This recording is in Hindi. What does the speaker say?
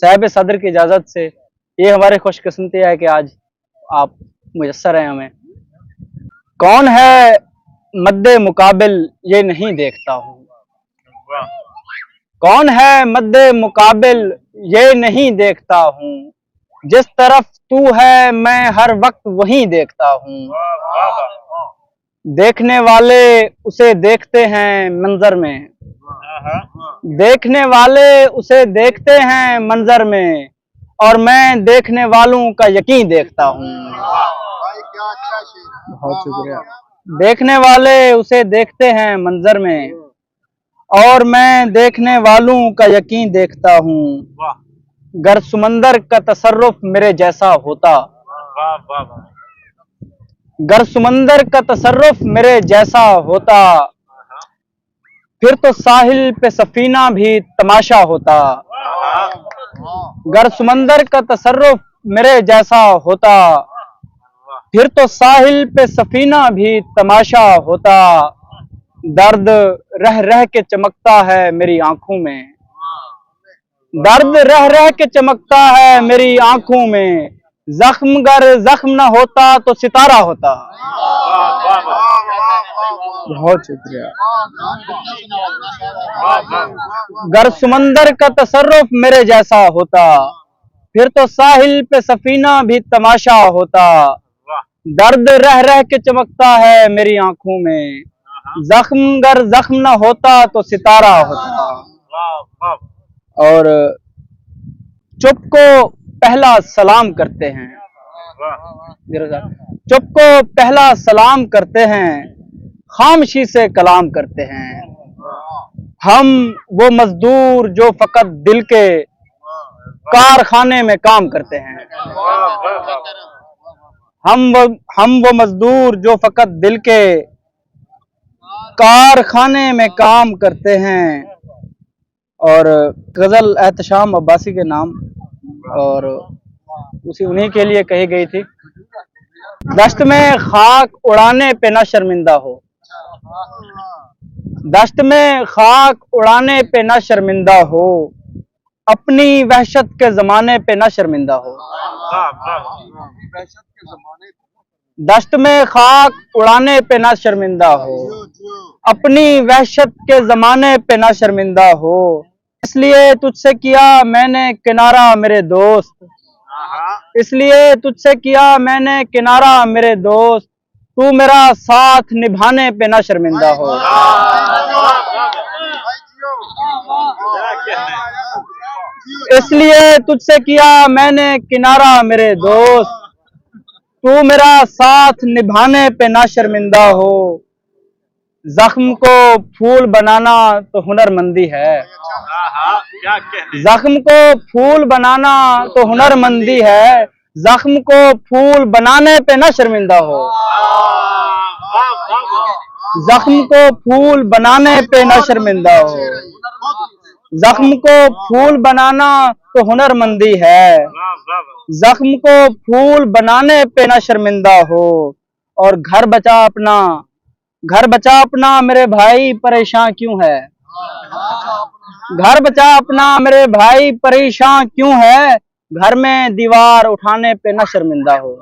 साहिब सदर की इजाजत से ये हमारी खुशकिस्मती है कि आज आप मुयस्सर हैं हमें। कौन है मद्दे मुकाबिल ये नहीं देखता हूँ, कौन है मद्दे मुकाबिल ये नहीं देखता हूँ, जिस तरफ तू है मैं हर वक्त वहीं देखता हूँ। देखने वाले उसे देखते हैं मंजर में, देखने वाले उसे देखते हैं मंजर में, और मैं देखने वालों का यकीन देखता हूँ। बहुत शुक्रिया। देखने वाले उसे देखते हैं मंजर में, और मैं देखने वालों का यकीन देखता हूँ। गर समंदर का तसर्रुफ मेरे जैसा होता, गर समंदर का तसर्रुफ मेरे जैसा होता, फिर तो साहिल पे सफीना भी तमाशा होता। गर समंदर का तसर्रुफ मेरे जैसा होता, फिर तो साहिल पे सफीना भी तमाशा होता। दर्द रह रह के चमकता है मेरी आंखों में, दर्द रह रह के चमकता है मेरी आंखों में, जख्म गर जख्म न होता तो सितारा होता। बहुत शुक्रिया। गर समंदर का तसर्रुफ मेरे जैसा होता, फिर तो साहिल पे सफीना भी तमाशा होता। दर्द रह रह के चमकता है मेरी आंखों में, जख्म गर जख्म न होता तो सितारा होता। और चुप को पहला सलाम करते हैं, चुप को पहला सलाम करते हैं, खामोशी से कलाम करते हैं। हम वो मजदूर जो फकत दिल के कारखाने में काम करते हैं, हम वो मजदूर जो फकत दिल के कारखाने में काम करते हैं। और गजल एहतशाम अब्बासी के नाम, और उन्हीं के लिए कही गई थी। दश्त में खाक उड़ाने पे ना शर्मिंदा हो, दश्त में खाक उड़ाने पे ना शर्मिंदा हो, अपनी वहशत के जमाने पे ना शर्मिंदा हो। दश्त में खाक उड़ाने पे ना शर्मिंदा हो, अपनी वहशत के जमाने पे ना शर्मिंदा हो। इसलिए तुझसे किया मैंने किनारा मेरे दोस्त, इसलिए तुझसे किया मैंने किनारा मेरे दोस्त, तू मेरा साथ निभाने पे ना शर्मिंदा हो। इसलिए तुझसे किया मैंने किनारा मेरे दोस्त, तू मेरा साथ निभाने पे ना शर्मिंदा हो। जख्म को फूल बनाना तो हुनरमंदी है, जख्म को फूल बनाना तो हुनरमंदी है, जख्म को फूल बनाने पे ना शर्मिंदा हो। जख्म को फूल बनाने पे ना शर्मिंदा हो, जख्म को फूल बनाना तो हुनरमंदी है, जख्म को फूल बनाने पे ना शर्मिंदा हो। और घर बचा अपना, घर बचा अपना मेरे भाई परेशान क्यों है, घर बचा अपना मेरे भाई परेशान क्यों है, घर में दीवार उठाने पे ना शर्मिंदा हो।